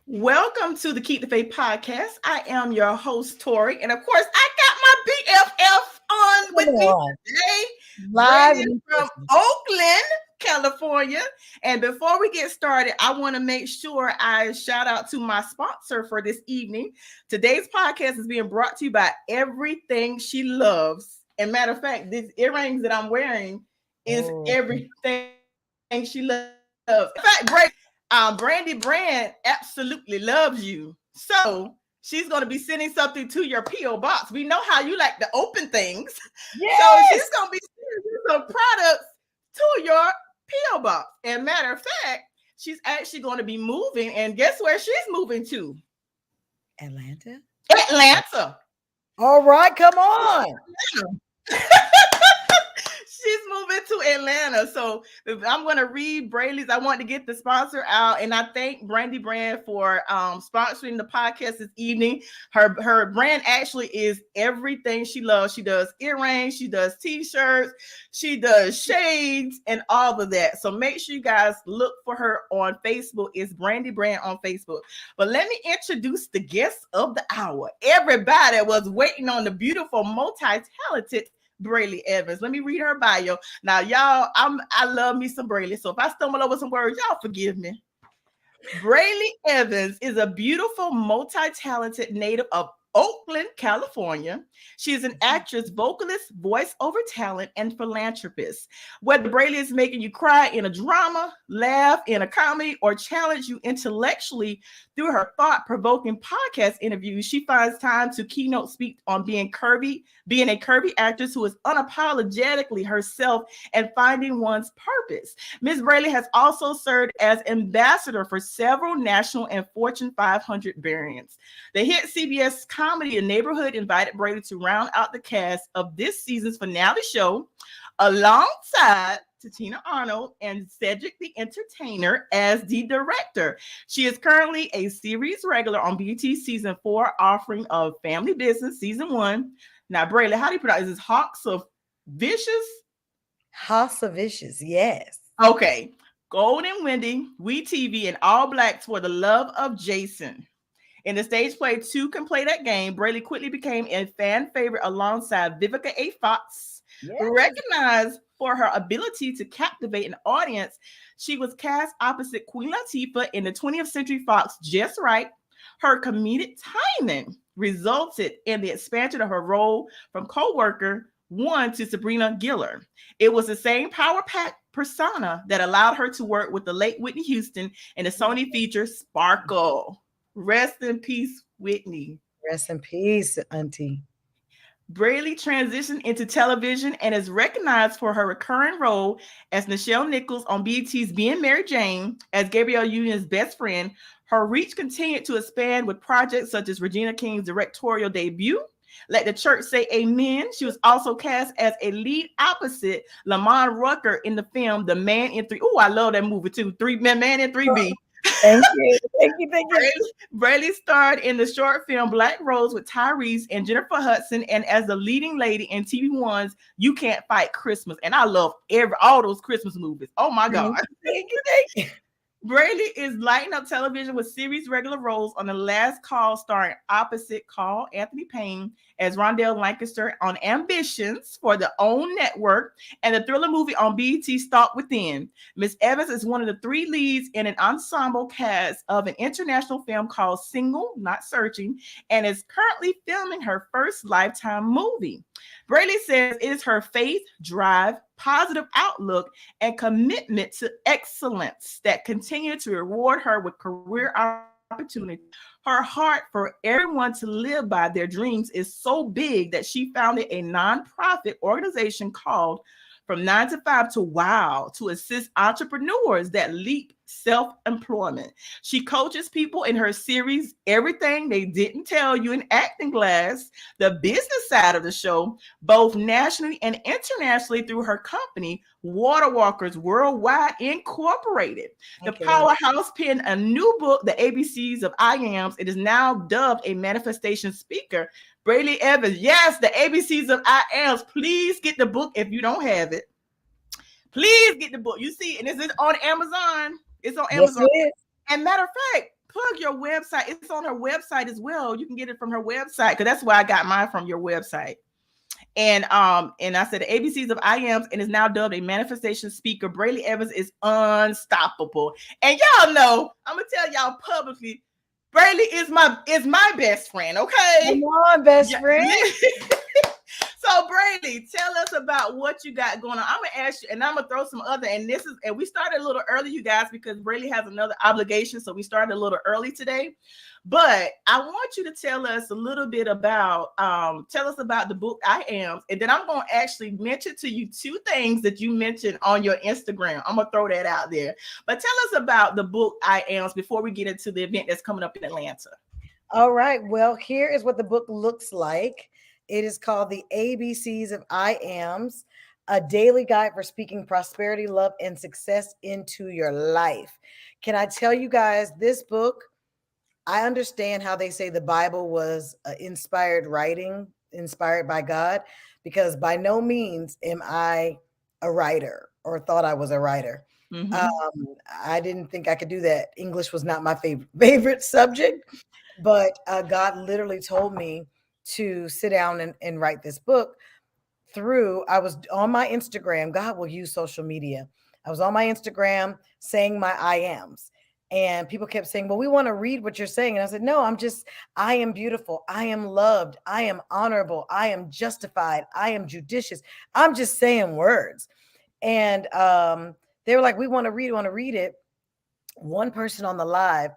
Welcome to the Keep the Faith podcast. I am your host, Tori. And of course, I got my BFF on Come with me on. today, Live Brady and in from person. Oakland, California. And before we get started, I want to make sure I shout out to my sponsor for this evening. Today's podcast is being brought to you by Everything She Loves. And matter of fact, these earrings that I'm wearing is Oh, everything she loves. In fact, Brandy Brand absolutely loves you. So she's going to be sending something to your P.O. box. We know how you like to open things. So she's yes. going to be sending you some products to your P.O. box. And matter of fact, she's actually going to be moving. And guess where she's moving to? Atlanta. Atlanta. All right, come on. She's moving to Atlanta. So I'm going to read Braley's. I want to get the sponsor out. And I thank Brandy Brand for sponsoring the podcast this evening. Her brand actually is Everything She Loves. She does earrings, she does t-shirts, she does shades, and all of that. So make sure you guys look for her on Facebook. It's Brandy Brand on Facebook. But let me introduce the guest of the hour. Everybody was waiting on the beautiful, multi-talented Braley Evans. Let me read her bio. Now, y'all, I love me some Braley. So if I stumble over some words, y'all forgive me. Braley Evans is a beautiful, multi-talented native of Oakland, California. She is an actress, vocalist, voiceover talent, and philanthropist. Whether Braley is making you cry in a drama, laugh in a comedy, or challenge you intellectually through her thought-provoking podcast interviews, she finds time to keynote speak on being a curvy actress who is unapologetically herself and finding one's purpose. Ms. Braley has also served as ambassador for several national and Fortune 500 brands. The hit CBS comedy The Neighborhood invited Brady to round out the cast of this season's finale show alongside Tina Arnold and Cedric the Entertainer as the director. She is currently a series regular on BT season 4, offering of Family Business season 1. Now, Braley, how do you pronounce this? Hawks of Vicious? House of Vicious. Yes. Okay. Golden Wendy, We TV, and All Blacks for the Love of Jason. In the stage play Two Can Play That Game, Braley quickly became a fan favorite alongside Vivica A. Fox. Yes. Recognized for her ability to captivate an audience, she was cast opposite Queen Latifah in the 20th Century Fox Just Right. Her comedic timing resulted in the expansion of her role from co-worker one to Sabrina Giller. It was the same power-packed persona that allowed her to work with the late Whitney Houston in the Sony feature Sparkle. Rest in peace, Whitney. Rest in peace, Auntie. Braley transitioned into television and is recognized for her recurring role as Nichelle Nichols on BET's Being Mary Jane as Gabrielle Union's best friend. Her reach continued to expand with projects such as Regina King's directorial debut, Let the Church Say Amen. She was also cast as a lead opposite Lamont Rucker in the film The Man in Three. Oh, I love that movie too. Man in 3B. Thank you. Thank you. Thank you. Braley starred in the short film Black Rose with Tyrese and Jennifer Hudson, and as the leading lady in TV One's You Can't Fight Christmas. And I love all those Christmas movies. Oh my God. Thank you. Thank you. Braley is lighting up television with series regular roles on The Last Call, starring opposite Carl Anthony Payne as Rondell Lancaster on Ambitions for the OWN network, and the thriller movie on BET Stalk Within. Miss Evans is one of the 3 leads in an ensemble cast of an international film called Single, Not Searching, and is currently filming her first Lifetime movie. Braley says it is her faith, drive, positive outlook, and commitment to excellence that continue to reward her with career opportunities. Her heart for everyone to live by their dreams is so big that she founded a nonprofit organization called From 9 to 5 to Wow to assist entrepreneurs that leap self-employment. She coaches people in her series, Everything They Didn't Tell You in Acting Class, the business side of the show, both nationally and internationally through her company, Water Walkers Worldwide Incorporated. The powerhouse penned a new book, The ABCs of I Ams. It is now dubbed a manifestation speaker. Braley Evans, yes, the ABCs of I Ams. Please get the book if you don't have it. Please get the book. You see, and this is on Amazon. It's on Amazon. Yes, And matter of fact, plug your website. It's on her website as well. You can get it from her website because that's where I got mine from, your website. And I said the ABCs of I Ams and is now dubbed a manifestation speaker. Braley Evans is unstoppable. And y'all know, I'm gonna tell y'all publicly, Braley is my best friend, Come okay? on, best Yeah. friend. So Braley, tell us about what you got going on. I'm gonna ask you, and I'm gonna throw some other. And we started a little early, you guys, because Braley has another obligation, so we started a little early today. But I want you to tell us a little bit about tell us about the book I Am, and then I'm gonna actually mention to you two things that you mentioned on your Instagram. I'm gonna throw that out there. But tell us about the book I Am before we get into the event that's coming up in Atlanta. All right. Well, here is what the book looks like. It is called The ABCs of I Ams, a daily guide for speaking prosperity, love, and success into your life. Can I tell you guys, this book, I understand how they say the Bible was inspired writing, inspired by God, because by no means am I a writer or thought I was a writer. Mm-hmm. I didn't think I could do that. English was not my favorite subject, but God literally told me to sit down and write this book I was on my Instagram. God will use social media. I was on my Instagram saying my I ams. And people kept saying, well, we want to read what you're saying. And I said, no, I am beautiful. I am loved. I am honorable. I am justified. I am judicious. I'm just saying words. And they were like, we want to read it. One person on the live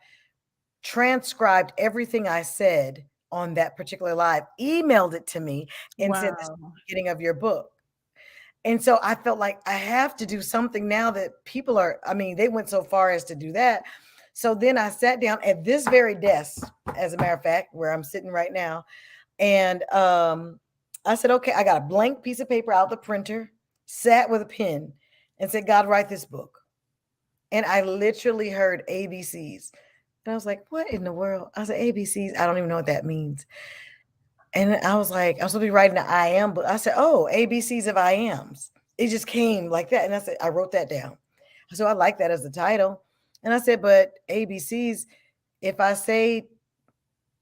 transcribed everything I said on that particular live, emailed it to me, and said, this is Wow. the beginning of your book. And so I felt like I have to do something now that people are, I mean, they went so far as to do that. So then I sat down at this very desk, as a matter of fact, where I'm sitting right now. And I said, okay, I got a blank piece of paper out the printer, sat with a pen, and said, God, write this book. And I literally heard ABCs. And I was like, what in the world? I said, ABCs, I don't even know what that means. And I was like, I'm supposed to be writing the I am, but I said, oh, ABCs of I ams. It just came like that. And I said, I wrote that down. So I like that as the title. And I said, but ABCs, if I say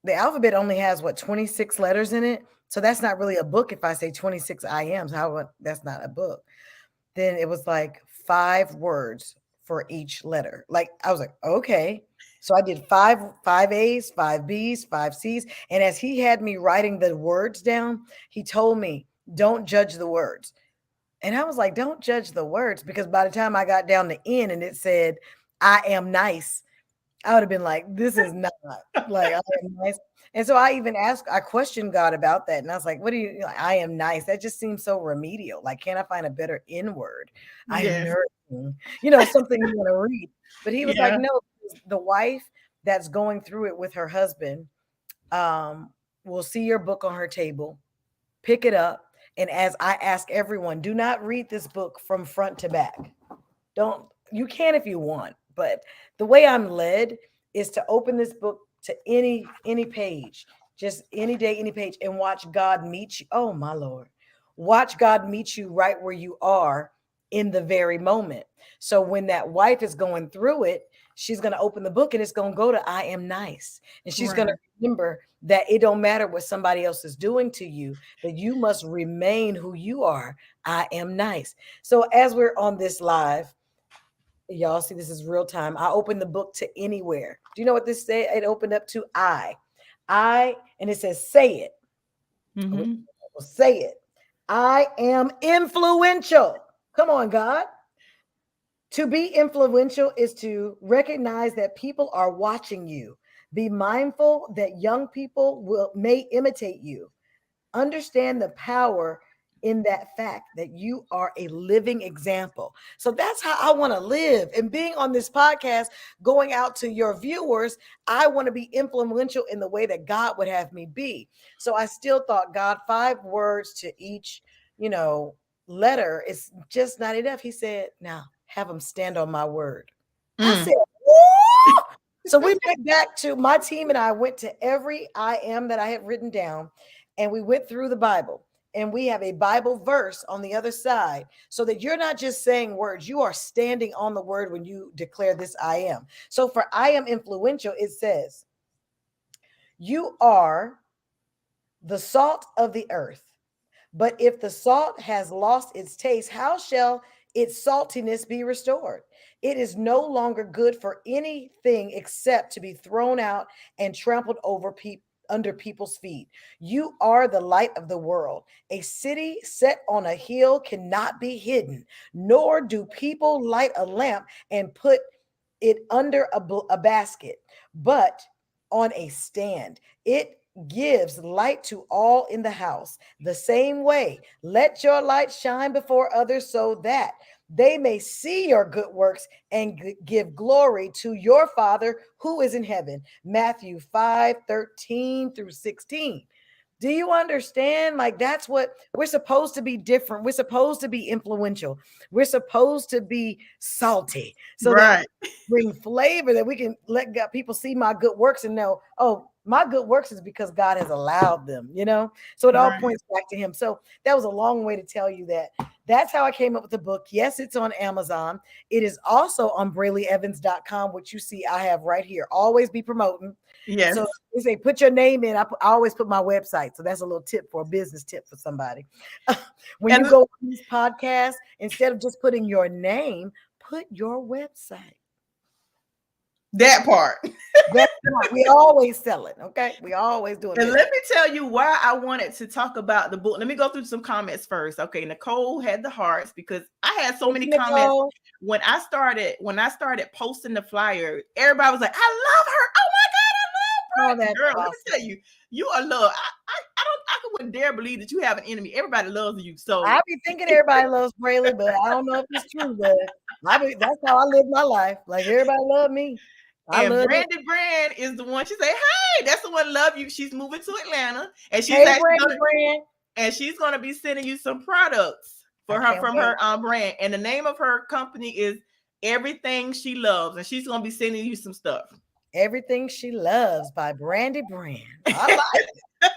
the alphabet only has what, 26 letters in it. So that's not really a book. If I say 26 I ams, that's not a book. Then it was like 5 words for each letter. Like I was like, okay. So I did five A's, 5 B's, 5 C's. And as he had me writing the words down, he told me, don't judge the words. And I was like, don't judge the words, because by the time I got down the end and it said, I am nice, I would have been like, this is not like I am nice. And so I questioned God about that. And I was like, what do you, like, I am nice? That just seems so remedial. Like, can't I find a better N word? I am Yes. nursing, something you want to read. But he was like, Yeah. no, the wife that's going through it with her husband will see your book on her table, pick it up. And as I ask everyone, do not read this book from front to back. Don't, you can if you want, but the way I'm led is to open this book to any page, just any day, any page, and watch God meet you. Oh my Lord. Watch God meet you right where you are in the very moment. So when that wife is going through it, she's going to open the book and it's going to go to I am nice. And she's going to Right. remember that it don't matter what somebody else is doing to you, that you must remain who you are. I am nice. So as we're on this live, y'all see this is real time. I opened the book to anywhere. Do you know what this said? It opened up to and it says, say it. Mm-hmm. Say it. I am influential. Come on, God. To be influential is to recognize that people are watching you. Be mindful that young people may imitate you. Understand the power in that fact that you are a living example. So that's how I want to live. And being on this podcast, going out to your viewers, I want to be influential in the way that God would have me be. So I still thought, God, 5 words to each, letter is just not enough. He said, now have them stand on my word. I Mm. said, "Woo!" So we went back to my team and I went to every I am that I had written down, and we went through the Bible and we have a Bible verse on the other side, so that you're not just saying words, you are standing on the word when you declare this I am. So for I am influential, it says, you are the salt of the earth. But if the salt has lost its taste, how shall its saltiness be restored? It is no longer good for anything except to be thrown out and trampled over under people's feet. You are the light of the world. A city set on a hill cannot be hidden, nor do people light a lamp and put it under a basket, but on a stand. It gives light to all in the house. The same way, let your light shine before others so that they may see your good works and give glory to your Father who is in heaven. Matthew 5:13 through 16. Do you understand? Like, that's what we're supposed to be different. We're supposed to be influential. We're supposed to be salty so that Right. bring flavor, that we can let God, people see my good works and know, oh, my good works is because God has allowed them, you know? So it all Right. points back to him. So that was a long way to tell you that. That's how I came up with the book. Yes, it's on Amazon. It is also on BraleyEvans.com, which you see I have right here. Always be promoting. Yes. So they say put your name in. I always put my website. So that's a little tip, for a business tip for somebody. When And you go on these podcasts, instead of just putting your name, put your website. that part. That's right. We always sell it. Okay. We always doing And this. let me tell you why I wanted to talk about the book. Let me go through some comments first. Okay, Nicole had the hearts because I had so Thank many you, comments Nicole. when I started posting the flyer. Everybody was like, "I love her! Oh my god, I love Oh, Braley!" that's Girl, let me awesome. tell you, you are loved. I wouldn't dare believe that you have an enemy. Everybody loves you. So, I be thinking everybody loves Braley, but I don't know if it's true. But that's how I live my life. Like, everybody love me. I and love it. Brandy Brand is the one. She say, "Hey, that's the one. Love you." She's moving to Atlanta, and she's Hey, actually Brandy gonna Brand. and she's going to be sending you some products I for her can't from wait. her brand. And the name of her company is Everything She Loves, and she's going to be sending you some stuff. Everything She Loves by Brandy Brand. I like it.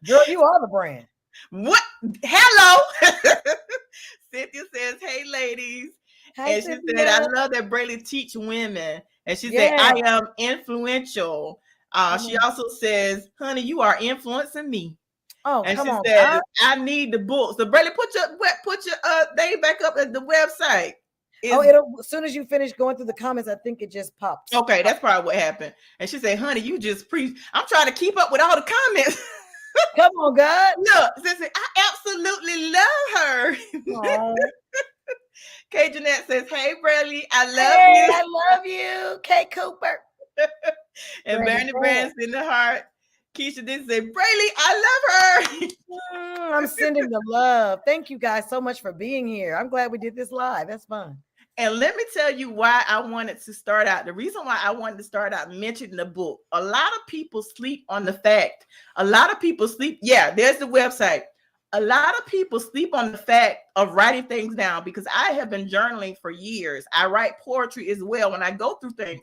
Girl, you are the brand. What? Hello. Cynthia says, "Hey, ladies." Hi, And she said, "I Cynthia. love that Braley teach women." And she said, Yeah. "I am influential." Come She on. also says, "Honey, you are influencing me." Oh, And come she on, says, God. "I need the books." So Braley, put your name back up at the website. Oh, Is it'll, as soon as you finish going through the comments, I think it just pops. okay, that's probably what happened. And she said, "Honey, you just preach." I'm trying to keep up with all the comments. Come on, God. Look, sissy, I absolutely love her. Oh, Kay Jeanette says, "Hey, Brely, I love hey, you." I love you, Kay Cooper. And Brandy Bernie Brand. Brand's in the heart. Keisha did say, "Brely, I love her." I'm sending the love. Thank you guys so much for being here. I'm glad we did this live. That's fun. And let me tell you why I wanted to start out. The reason why I wanted to start out mentioning the book. A lot of people sleep on the fact. A lot of people sleep. Yeah, there's the website. A lot of people sleep on the fact of writing things down because I have been journaling for years. I write poetry as well when I go through things.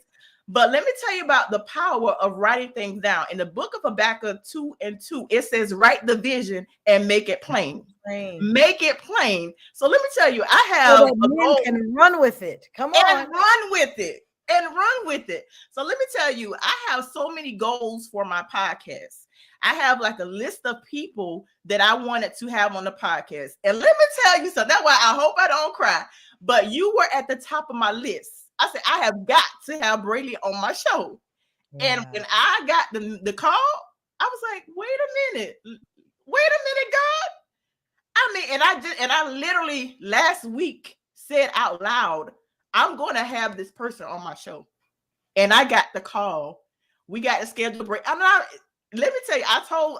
But let me tell you about the power of writing things down. In the book of Habakkuk 2:2, it says, "Write the vision and make it plain." Plain. Make it plain. So let me tell you, I So have that a men goal can run with it. Come and on. run with it. And run with it. So let me tell you, I have so many goals for my podcast. I have like a list of people that I wanted to have on the podcast. And let me tell you something. That's why I hope I don't cry. But you were at the top of my list. I said, I have got to have Braley on my show. And Wow. when I got the call, I was like, wait a minute. Wait a minute, God. I mean, and I literally last week said out loud, I'm going to have this person on my show. And I got the call. We got to schedule a break. I'm not. Let me tell you,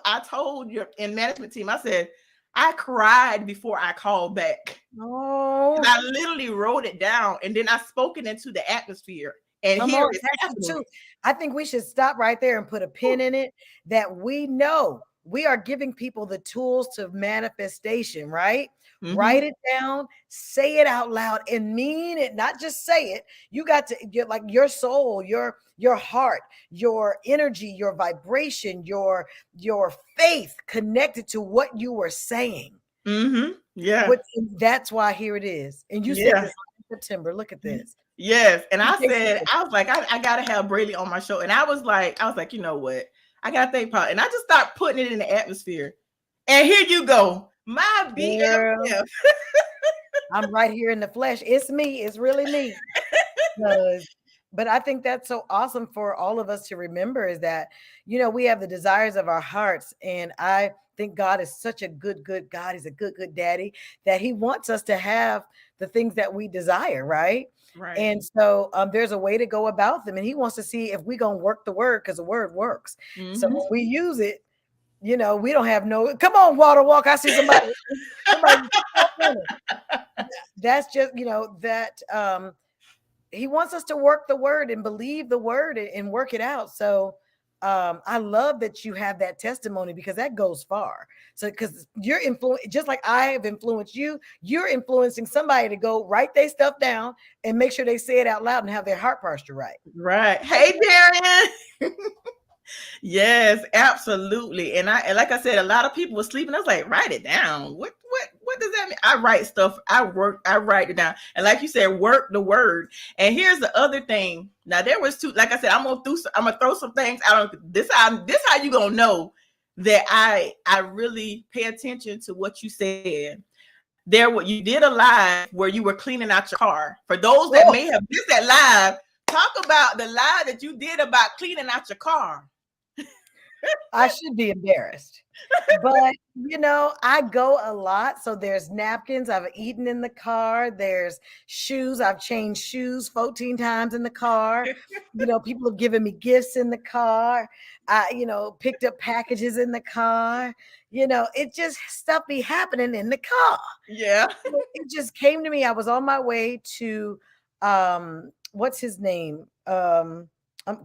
I told your in management team. I said I cried before I called back. Oh, And I literally wrote it down, and then I spoke it into the atmosphere. And come here on. it's That's the happening. truth. I think we should stop right there and put a pin in it, that we know we are giving people the tools to manifestation, right? Mm-hmm. Write it down, say it out loud, and mean it, not just say it. You got to get like your soul, your heart, your energy, your vibration, your faith connected to what you were saying. Mm-hmm. Yeah. What that's why here it is. And you said Yeah. this in September. Look at this. Yes. And You I say said, something. I was like, I gotta have Braley on my show. And I was like, you know what? I gotta think about it. And I just start putting it in the atmosphere. And here you go. My Girl, BFF. I'm right here in the flesh. It's me. It's really me. 'Cause- But I think that's so awesome for all of us to remember is that, we have the desires of our hearts. And I think God is such a good God. He's a good daddy that he wants us to have the things that we desire, right? Right. And so there's a way to go about them. And he wants to see if we're going to work the word because the word works. So Mm-hmm. when we use it, we don't have no, come on, water walk. I see somebody walk in it. That's just, that he wants us to work the word and believe the word and work it out. So I love that you have that testimony because that goes far. So because you're influenced, just like I have influenced you, you're influencing somebody to go write their stuff down and make sure they say it out loud and have their heart posture right. Right. Hey, Darian. Yes, absolutely. And like I said, a lot of people were sleeping. I was like, write it down. What does that mean? I write stuff. I write it down. And like you said, work the word. And here's the other thing. Now there was two, like I said, I'm gonna throw some things out. This how you gonna know that I really pay attention to what you said. You did a live where you were cleaning out your car. For those that Oh, may have missed that live, talk about the live that you did about cleaning out your car. I should be embarrassed. But, I go a lot. So there's napkins I've eaten in the car. There's shoes. I've changed shoes 14 times in the car. People have given me gifts in the car. I, picked up packages in the car. It just stuff be happening in the car. Yeah. It just came to me. I was on my way to what's his name?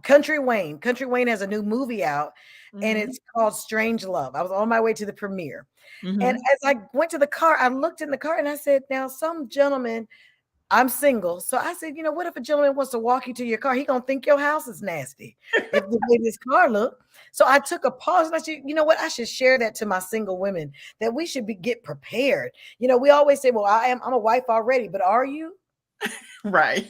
Country Wayne. Country Wayne has a new movie out and Mm-hmm. it's called Strange Love. I was on my way to the premiere. And Mm-hmm. as I went to the car, I looked in the car and I said, now some gentleman, I'm single. So I said, what if a gentleman wants to walk you to your car? He gonna think your house is nasty if the way this car look. So I took a pause and I said, you know what? I should share that to my single women that we should get prepared. We always say, well, I'm a wife already, but are you? Right.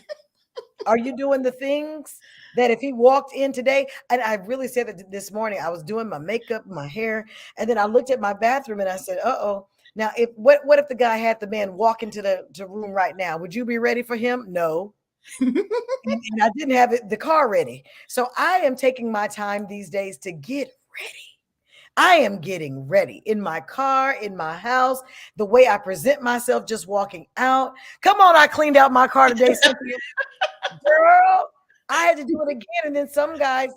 Are you doing the things that if he walked in today? And I really said that this morning. I was doing my makeup, my hair, and then I looked at my bathroom and I said, "Uh-oh." Now, if what if the guy had the man walk into the room right now? Would you be ready for him? No. And I didn't have the car ready. So I am taking my time these days to get ready. I am getting ready in my car, in my house, the way I present myself just walking out. Come on, I cleaned out my car today, Cynthia. Girl, I had to do it again. And then some guys,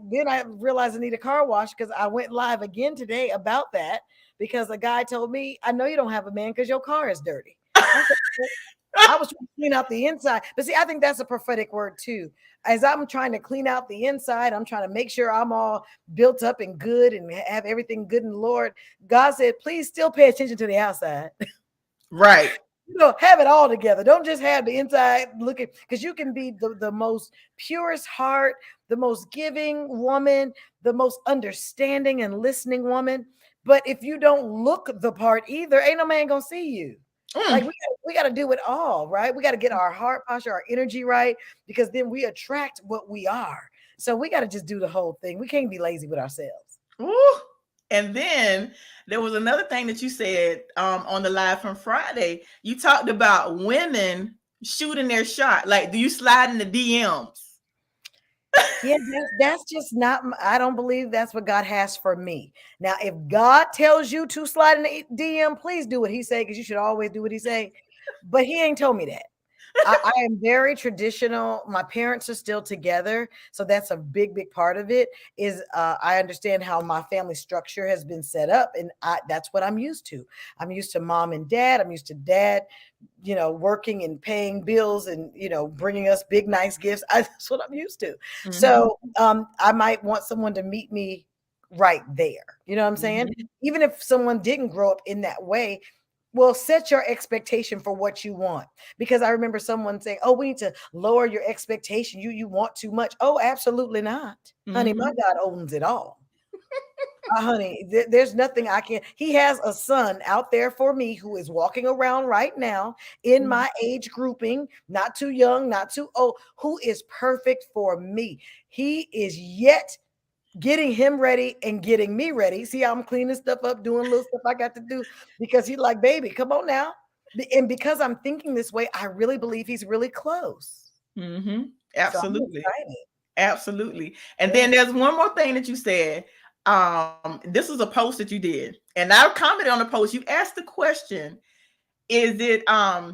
then I realized I need a car wash because I went live again today about that because a guy told me, I know you don't have a man because your car is dirty. I said, "Well, I was trying to clean out the inside." But see, I think that's a prophetic word too. As I'm trying to clean out the inside, I'm trying to make sure I'm all built up and good and have everything good in the Lord. God said, please still pay attention to the outside. Right. Have it all together. Don't just have the inside looking, because you can be the most purest heart, the most giving woman, the most understanding and listening woman. But if you don't look the part either, ain't no man gonna see you. Like Mm. we got to do it all, right? We got to get our heart posture, our energy right, because then we attract what we are. So we got to just do the whole thing. We can't be lazy with ourselves. Ooh. And then there was another thing that you said on the live from Friday. You talked about women shooting their shot. Like, do you slide in the DMs? Yeah, that's just not. I don't believe that's what God has for me. Now, if God tells you to slide in the DM, please do what He say, because you should always do what He say. But He ain't told me that. I am very traditional. My parents are still together, so that's a big part of it. Is I understand how my family structure has been set up, and that's what I'm used to. I'm used to mom and dad. I'm used to dad, working and paying bills and bringing us big nice gifts. That's what I'm used to. Mm-hmm. So I might want someone to meet me right there. You know what I'm saying? Mhm. Even if someone didn't grow up in that way, well, set your expectation for what you want. Because I remember someone saying, "Oh, we need to lower your expectation. You want too much." Oh, absolutely not, honey. My Mhm. God owns it all. Honey, there's nothing I can. He has a son out there for me who is walking around right now in Mhm. my age grouping, not too young, not too old, who is perfect for me. He is yet getting him ready and getting me ready. See how I'm cleaning stuff up, doing little stuff I got to do because he's like, baby, come on now. And because I'm thinking this way, I really believe he's really close. Mhm. So I'm Absolutely. excited. Absolutely. And Yeah. then there's one more thing that you said. This was a post that you did, and I commented on the post. You asked the question, is it I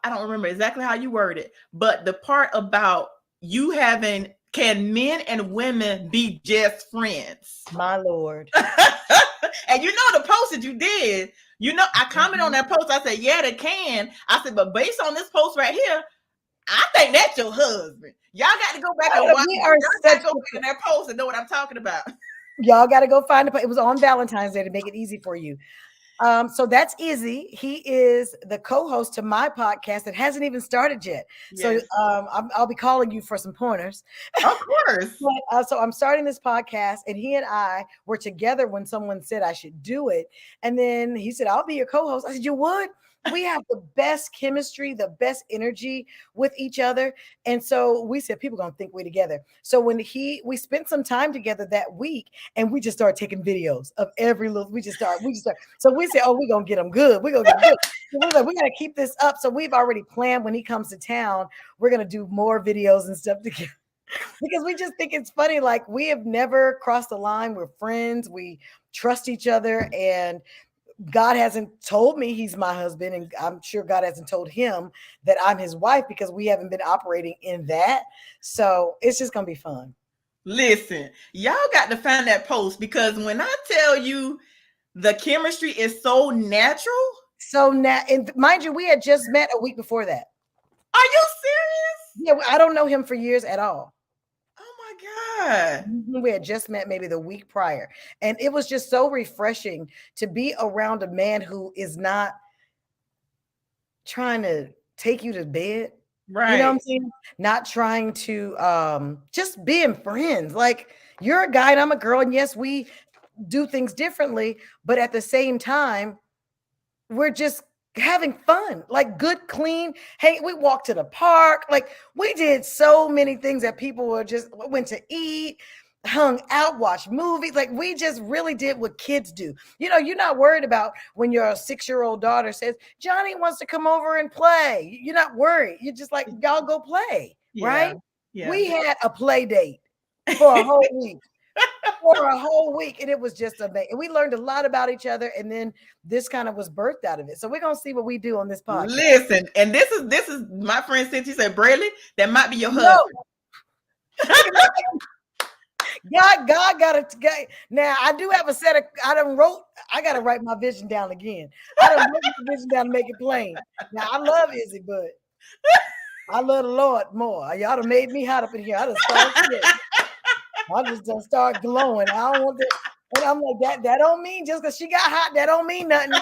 don't remember exactly how you worded it, but the part about you having, can men and women be just friends? My Lord. And you know the post that you did, I commented on Mhm. that post. I said, yeah, they can. I said, but based on this post right here, I think that's your husband. Y'all got to go back and watch. We are Y'all got such to go back in that post and know what I'm talking about. y'all got to go find it. It was on Valentine's Day to make it easy for you. So that's Izzy. He is the co-host to my podcast that hasn't even started yet. So Yes, I'll be calling you for some pointers. of course. So I'm starting this podcast, and he and I were together when someone said I should do it. And then he said, I'll be your co host. I said, you would? We have the best chemistry, the best energy with each other. And so we said, people gonna think we're together. So we spent some time together that week, and we just started taking videos of every little, we just start. So we said, oh, we're gonna get them good. We're gonna get them good. So we're like, we gotta keep this up. So we've already planned when he comes to town, we're gonna do more videos and stuff together because we just think it's funny. Like we have never crossed the line. We're friends. We trust each other. And God hasn't told me he's my husband. And I'm sure God hasn't told him that I'm his wife because we haven't been operating in that. So it's just going to be fun. Listen, y'all got to find that post, because when I tell you the chemistry is so natural. So now, and mind you, we had just met a week before that. Are you serious? Yeah, I don't know him for years at all. Oh my God. We had just met maybe the week prior. And it was just so refreshing to be around a man who is not trying to take you to bed. You know what I'm Right. saying? Not trying to just being friends. Like you're a guy and I'm a girl, and yes, we do things differently, but at the same time, we're just having fun. Like good, clean. Hey, we walked to the park. Like we did so many things that people were just went to eat, hung out, watched movies. Like we just really did what kids do. You know, you're not worried about when your 6-year-old daughter says, Johnny wants to come over and play. You're not worried. You're just like, y'all go play, Yeah. right? Yeah. We had a play date for a whole week. For a whole week, and it was just amazing. And we learned a lot about each other, and then this kind of was birthed out of it. So we're gonna see what we do on this podcast. Listen, and this is my friend since he said, Braley, that might be your No, husband. God got it. Now I do have a set of. I gotta write my vision down again. I don't wrote my vision down to make it plain. Now I love Izzy, but I love the Lord more. Y'all done made me hot up in here. I just started sweating. I just done start glowing. I don't want to. And I'm like that. That don't mean just because she got hot. That don't mean nothing.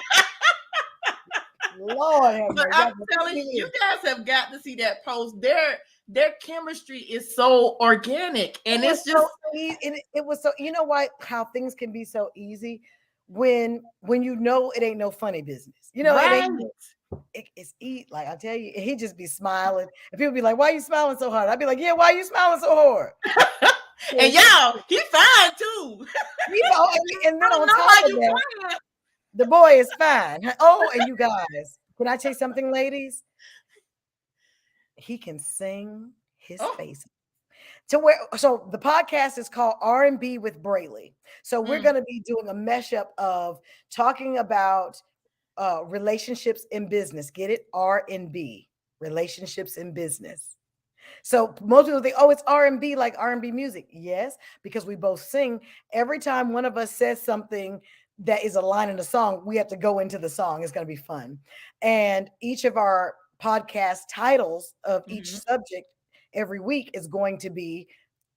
Lord have But mercy. I'm Y'all can put telling you, me you in. guys have got to see that post. Their chemistry is so organic, It and was it's so just easy. It was so, you know why, how things can be so easy when you know it ain't no funny business. You know, it right. ain't it's eat like I tell you, he just be smiling. And people be like, why are you smiling so hard? I'd be like, yeah, why are you smiling so hard? And y'all, he fine too. And I then don't on know top how of you that, fine. the boy is fine. Oh, and you guys, can I tell you something, ladies? He can sing his Oh, face to where, so the podcast is called R&B with Braley. So we're mm, going to be doing a mashup of talking about relationships in business. Get it? R&B, relationships in business. So most people think, oh, it's R&B, like R&B music. Yes, because we both sing. Every time one of us says something that is a line in the song, we have to go into the song. It's going to be fun. And each of our podcast titles of each mhm. subject every week is going to be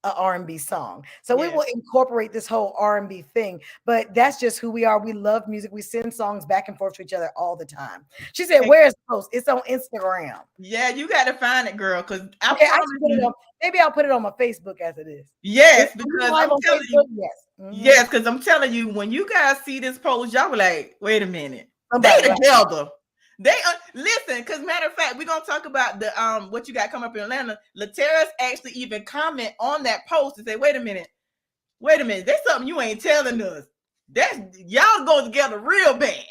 a R&B song. So we Yes. will incorporate this whole R&B thing, but that's just who we are. We love music. We send songs back and forth to each other all the time. She said, Hey, "Where's the post?" It's on Instagram. yeah, you got to find it, girl, because I Okay, I should promise put it you, on. Maybe I'll put it on my Facebook as it is. yes, Are you because live I'm on telling Facebook? you, Yes. Mhm. yes, because I'm telling you, when you guys see this post, y'all be like, wait a minute, they Somebody like, together. They listen, because matter of fact, we're gonna talk about the what you got coming up in Atlanta. Laterra's actually even comment on that post and say, wait a minute, there's something you ain't telling us. That's y'all go together real bad.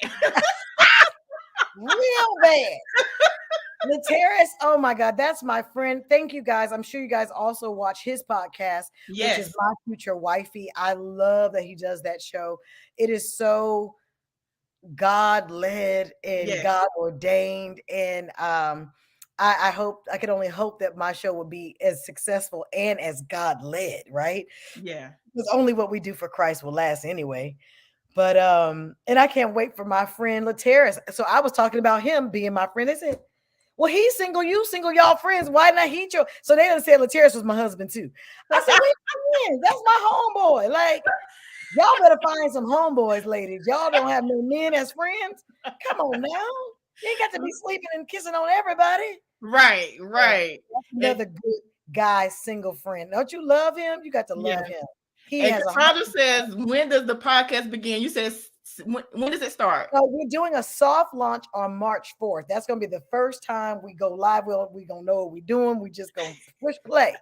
real bad. Laterras, oh my God, that's my friend. Thank you guys. I'm sure you guys also watch his podcast, which is Yes, My Future Wifey. I love that he does that show. It is so God led and yes, God ordained. And I hope I can only hope that my show will be as successful and as God led, right? yeah. Because only what we do for Christ will last anyway. But and I can't wait for my friend Laterras. So I was talking about him being my friend. They said, well, he's single, you single, y'all friends. Why not he? So they done said Laterras was my husband too. I said, we friends. That's my homeboy. Like, y'all better find some homeboys, ladies. Y'all don't have no men as friends. Come on now. You ain't got to be sleeping and kissing on everybody. Right, Yeah, right. that's And another good guy, single friend. Don't you love him? You got to yeah. love him. He And has a heart. Cassandra says, when does the podcast begin? You said when does it start? So we're doing a soft launch on March 4th. That's going to be the first time we go live. We're going to know what we're doing. We just going to push play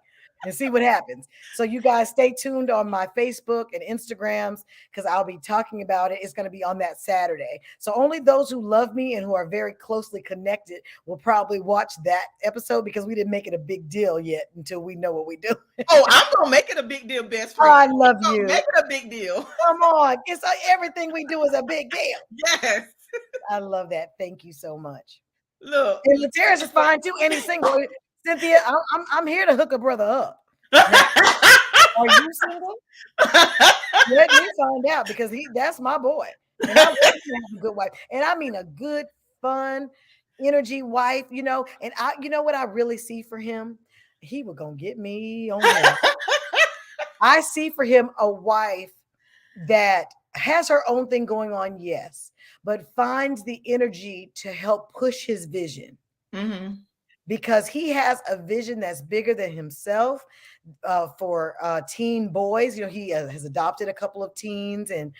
and see what happens. So you guys stay tuned on my Facebook and Instagrams because I'll be talking about it. It's going to be on that Saturday. So only those who love me and who are very closely connected will probably watch that episode because we didn't make it a big deal yet until we know what we do. Oh, I'm gonna make it a big deal, best Oh, friend. I love I'm gonna you. make it a big deal. Come on. It's everything we do is a big deal. Yes. I love that. Thank you so much. Look. And Laterras is fine too, and he's single. Cynthia, I'm here to hook a brother up. Now, are you single? Let me find out because that's my boy. And I want him to have a good wife. And I mean a good, fun, energy wife, And you know what I really see for him? He was gonna get me on here. I see for him a wife that has her own thing going on, yes, but finds the energy to help push his vision hmm because he has a vision that's bigger than himself for teen boys. He has adopted a couple of teens and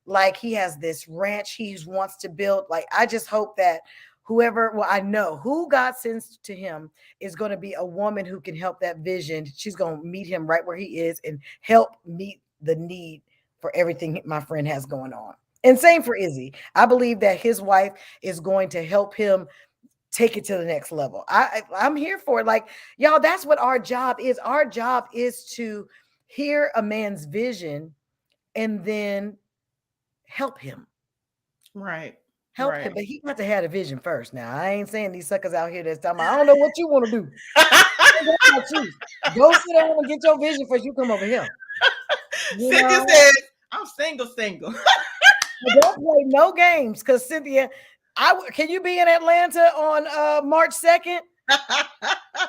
like he has this ranch he wants to build. Like, I just hope that I know who God sends to him is going to be a woman who can help that vision. She's going to meet him right where he is and help meet the need for everything my friend has going on. And same for Izzy. I believe that his wife is going to help him take it to the next level. I'm here for it. Like, y'all, that's what our job is. Our job is to hear a man's vision and then help him. Right. Help him. Right. But he got to have a vision first. Now, I ain't saying these suckers out here that's talking about, I don't know what you want to do. Go sit down and get your vision first. You come over here. You Cynthia know, says, I'm single. don't play no games because Cynthia, can you be in Atlanta on March 2nd?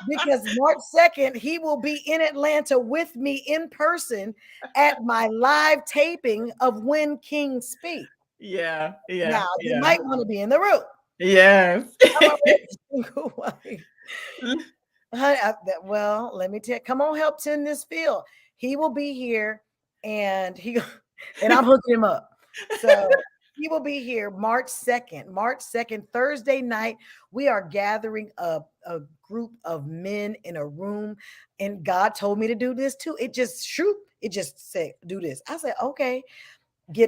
Because March 2nd, he will be in Atlanta with me in person at my live taping of When Kings Speak. Yeah. Yeah. Now, you Yeah. might want to be in the room. Yes. I'm already single wife. Well, let me tell you, come on, help tend this field. He will be here and and I'm hooking him up. So he will be here March 2nd, Thursday night. We are gathering a group of men in a room, and God told me to do this too. It just said, do this. I said, okay.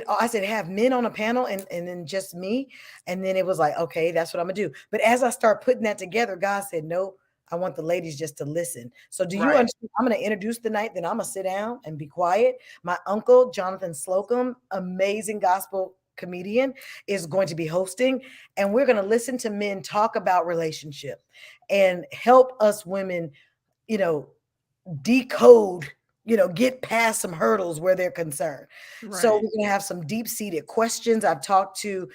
I said, have men on a panel and then just me. And then it was like, okay, that's what I'm gonna do. But as I start putting that together, God said, no, I want the ladies just to listen. So do you Right. understand? I'm gonna introduce the night, then I'm gonna sit down and be quiet. My uncle, Jonathan Slocum, amazing gospel comedian, is going to be hosting, and we're gonna listen to men talk about relationship and help us women, you know, decode get past some hurdles where they're concerned. So Right. we're going to have some deep-seated questions. I've talked to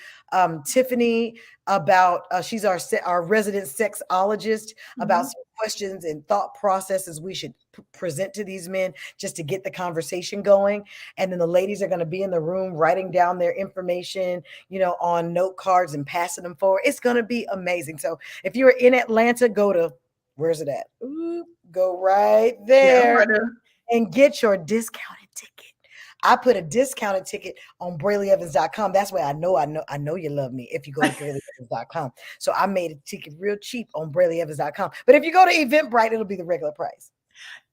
Tiffany about, she's our resident sexologist, about Mhm. some questions and thought processes we should present to these men just to get the conversation going. And then the ladies are going to be in the room writing down their information, on note cards and passing them forward. It's going to be amazing. So if you're in Atlanta, where's it at? Ooh, go right Yeah, I'm there right there. and get your discounted ticket. I put a discounted ticket on BraleyEvans.com. That's why I know you love me if you go to BraleyEvans.com. So I made a ticket real cheap on BraleyEvans.com. But if you go to Eventbrite, it'll be the regular price.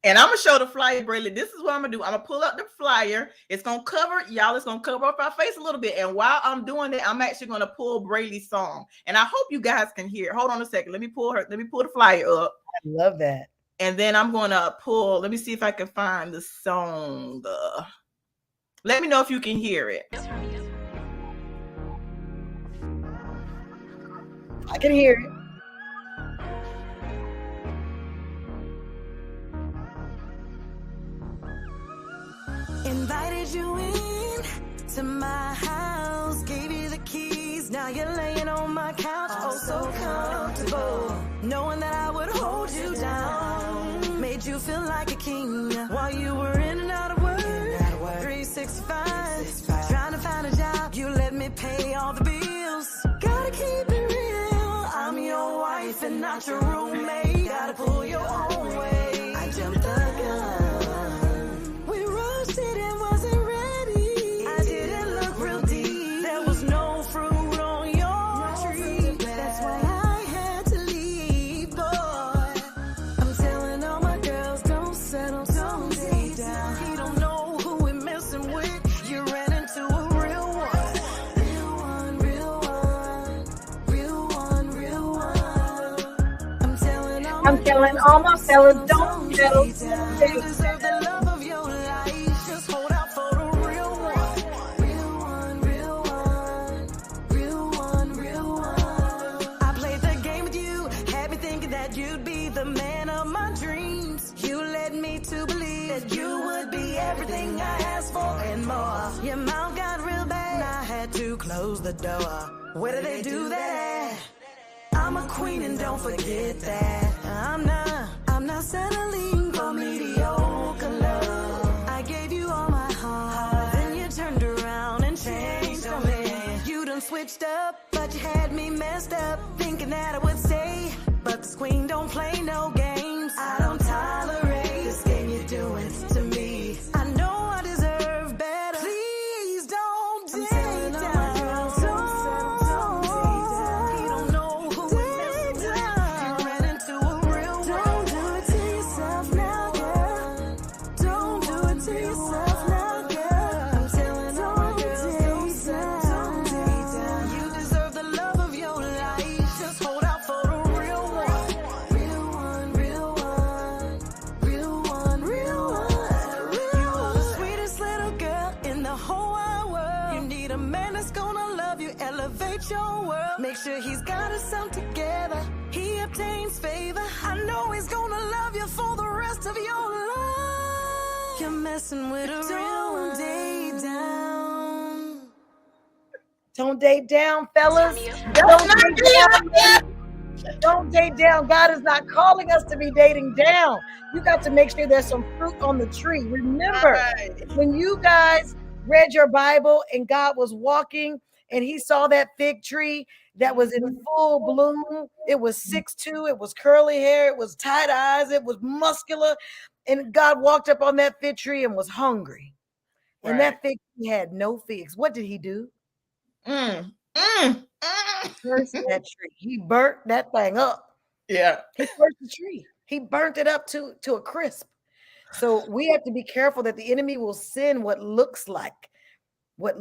And I'm gonna show the flyer, Braley. This is what I'm gonna do. I'm gonna pull up the flyer. It's gonna cover y'all. It's gonna cover up our face a little bit. And while I'm doing that, I'm actually gonna pull Braley's song. And I hope you guys can hear. Hold on a second. Let me pull the flyer up. I love that. And then I'm gonna pull. Let me see if I can find the song. Let me know if you can hear it. I can hear it. Invited you in to my house, gave you the keys. Now you're laying on my couch, oh so comfortable, knowing that I would hold you down, made you feel like a king while you were in and out of work. 365, trying to find a job. You let me pay all the bills. Gotta keep it real. I'm your wife and not your roommate. Gotta pull your own way. I jumped the gun. We rushed it and wasn't ready. I didn't look real deep. There was no fruit on your tree. That's why I had to leave, boy. I'm telling all my girls, don't settle, don't stay down. He don't know who we're messing with. You ran into a real one. Real one, real one. Real one, real one. I'm telling all my fellas, don't settle. You deserve the love of your life. Just hold out for the real one. Real one, real one. Real one, real one. I played the game with you, had me thinking that you'd be the man of my dreams. You led me to believe that you would be everything I asked for and more. Your mouth got real bad, I had to close the door. Where do they do that? I'm a queen and don't forget that. I'm not settling for mediocre love. I gave you all my heart, then you turned around and changed on me. You done switched up, but you had me messed up, thinking that I would stay. But this queen don't play no games. I don't tolerate this game you're doing to me. I know I deserve better. Please don't take down. He don't know who we're messing with. You ran into a real one. Don't do it to yourself now, girl. Don't do it to yourself now, girl. I'm telling all my girls, don't take down. You deserve the love of your life. Just hold out for the real one. Real one, real one. Real one, real one. You are the sweetest little girl in the whole wide world. You need a man that's gonna love you, elevate your world. Make sure he's got himself together. He obtains favor. I know he's gonna love you for the rest of your life. You're messing with a real one. Day down. Don't date down, fellas. Don't not be like that. Don't date down. God is not calling us to be dating down. You got to make sure there's some fruit on the tree. Remember, Right. when you guys read your Bible and God was walking and he saw that fig tree that was in full bloom, it was 6'2", it was curly hair, it was tight eyes, it was muscular, and God walked up on that fig tree and was hungry. And Right. that fig tree had no figs. What did he do? Mm, mm. Cursed that tree. He burnt that thing up. Yeah. He cursed the tree. He burnt it up to a crisp. So we have to be careful that the enemy will send what looks like what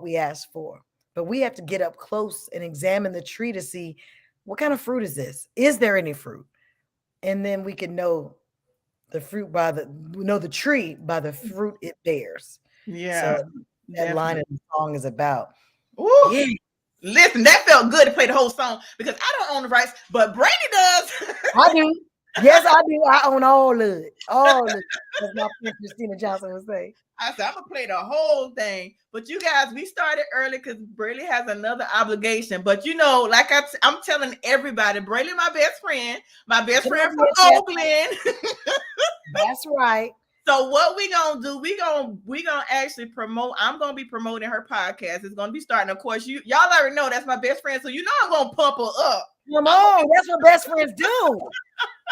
we asked for. But we have to get up close and examine the tree to see what kind of fruit is this? Is there any fruit? And then we can know the tree by the fruit it bears. Yeah. So that line of the song is about. Ooh. Yeah. Listen, that felt good to play the whole song because I don't own the rights, but Brady does. I do. Yes, I do. I own all of it. All of it. As my friend Christina Johnson would say. I said, I'm gonna play the whole thing. But you guys, we started early because Braley has another obligation. But you know, like I'm telling everybody, Braley, my best friend from Oakland. That's right. So what we gonna do? We gonna actually promote. I'm gonna be promoting her podcast. It's gonna be starting. Of course, y'all already know that's my best friend, so you know I'm gonna pump her up. Come on, that's what best friends do.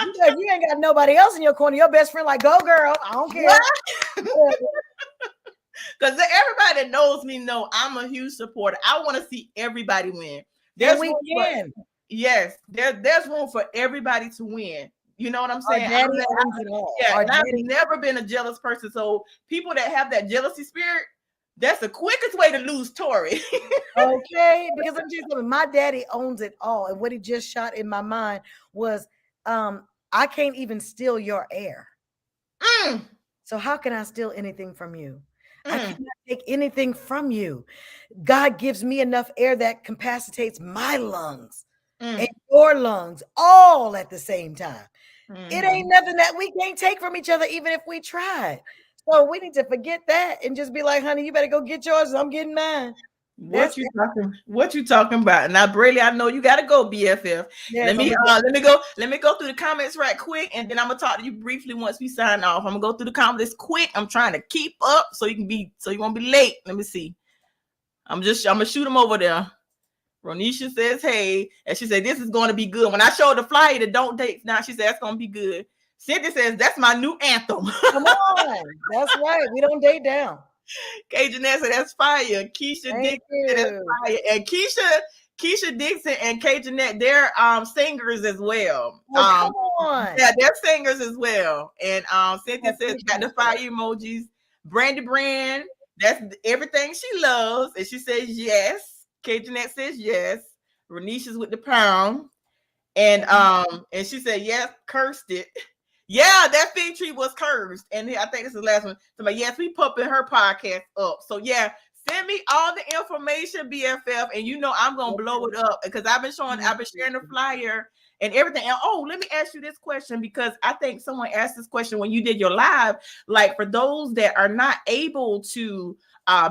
If you ain't got nobody else in your corner, your best friend like, go girl, I don't care. Because everybody that knows me know I'm a huge supporter. I want to see everybody win. There's room for everybody to win. You know what I'm saying? I've never been a jealous person. So people that have that jealousy spirit, that's the quickest way to lose Tori. Okay, because I'm just saying, my daddy owns it all, and what he just shot in my mind was, I can't even steal your air. So how can I steal anything from you? I cannot take anything from you. God gives me enough air that capacitates my lungs and your lungs all at the same time. It ain't nothing that we can't take from each other, even if we tried. So we need to forget that and just be like, honey, you better go get yours. I'm getting mine. What you talking about? Now, Braley, I know you gotta go, BFF. Let me go through the comments right quick, and then I'm gonna talk to you briefly once we sign off. I'm gonna go through the comments quick. I'm trying to keep up so you won't be late. Let me see. I'm gonna shoot them over there. Ronisha says, hey, and she said, this is going to be good. When I showed the flyer to Don't Date Now, she said, that's going to be good. Cynthia says, that's my new anthem. Come on. That's right. We don't date down. Cajun said, that's fire. Keisha Dixon said, that's fire. And Keisha Dixon and Cajun, they're singers as well. Come on. Yeah, they're singers as well. And Cynthia says, got the fire emojis. Brandy Brand, that's everything she loves. And she says, yes. K-Jeanette says yes. Renisha's with the pound. And she said, yes, cursed it. Yeah, that fig tree was cursed. And I think this is the last one. So, yes, we pumping her podcast up. So, yeah, send me all the information, BFF, and you know I'm gonna blow it up because I've been sharing the flyer and everything. And let me ask you this question, because I think someone asked this question when you did your live. Like, for those that are not able to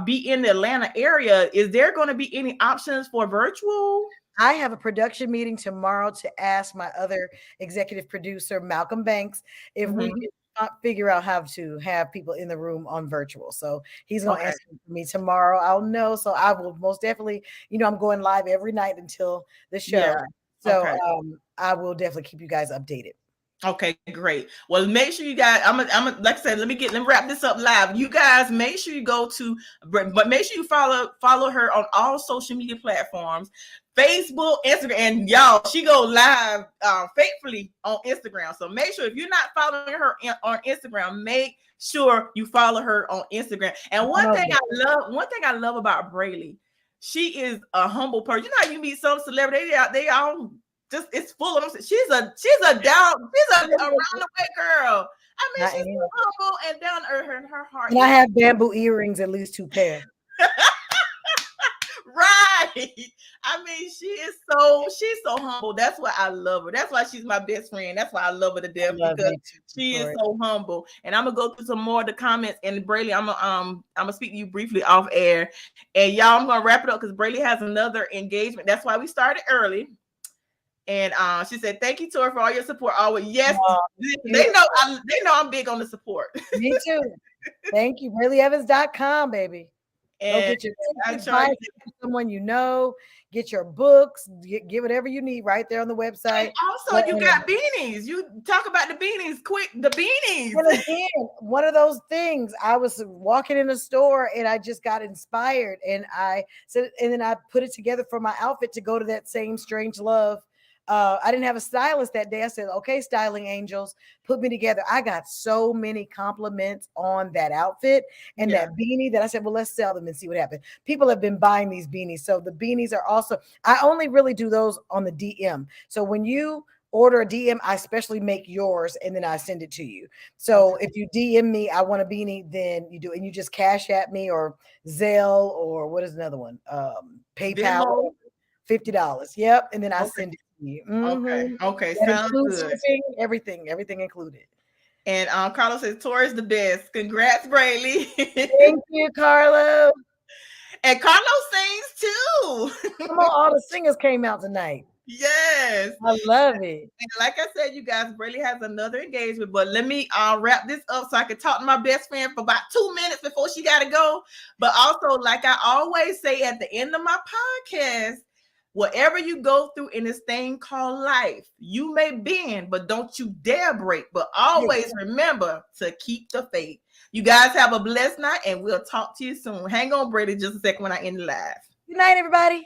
be in the Atlanta area, is there going to be any options for virtual? I have a production meeting tomorrow to ask my other executive producer, Malcolm Banks, if we can figure out how to have people in the room on virtual. So he's going to ask me tomorrow. I'll know. So I will most definitely, I'm going live every night until the show. Yeah. So I will definitely keep you guys updated. Okay, great. Well, make sure you guys, I'm like I said, let me wrap this up live. You guys make sure you go to, but make sure you follow her on all social media platforms, Facebook, Instagram, and y'all, she go live faithfully on Instagram. So make sure if you're not following her on Instagram, make sure you follow her on Instagram. And one thing I love about Braley, she is a humble person. You know how you meet some celebrity, they all just, it's full of them. She's a around the way girl. I mean, she's humble and down to earth in her heart. And I have bamboo earrings, at least 2 pair. Right. I mean, she's so humble. That's why I love her. That's why she's my best friend. That's why I love her to death, because she is so humble. And I'm gonna go through some more of the comments. And Braley, I'm gonna speak to you briefly off air. And y'all, I'm gonna wrap it up because Braley has another engagement. That's why we started early. And she said, thank you, Tori, for all your support. Always. Yes, they know I'm big on the support. Me too. Thank you. BraleyEvans.com, baby. And go get your advice, someone you know, get your books, get whatever you need right there on the website. And also, you got beanies. You talk about the beanies quick. The beanies. And again, one of those things, I was walking in a store and I just got inspired, and I said, and then I put it together for my outfit to go to that same Strange Love. I didn't have a stylist that day. I said, okay, styling angels, put me together. I got so many compliments on that outfit and that beanie that I said, well, let's sell them and see what happens. People have been buying these beanies. So the beanies are also, I only really do those on the DM. So when you order a DM, I especially make yours and then I send it to you. So if you DM me, I want a beanie, then you do, and you just cash at me or Zelle or what is another one? PayPal, $50. Yep. And then I send it. Okay, That sounds includes good. shipping, everything included. And Carlos says Tori's the best. Congrats, Braley. Thank you, Carlo. And Carlos sings too. Come on, all the singers came out tonight. Yes. I love it. And like I said, you guys, Braley has another engagement, but let me wrap this up so I can talk to my best friend for about 2 minutes before she got to go. But also, like I always say at the end of my podcast, whatever you go through in this thing called life, you may bend, but don't you dare break. But always remember to keep the faith. You guys have a blessed night, and we'll talk to you soon. Hang on, Brady, just a second when I end the live. Good night, everybody.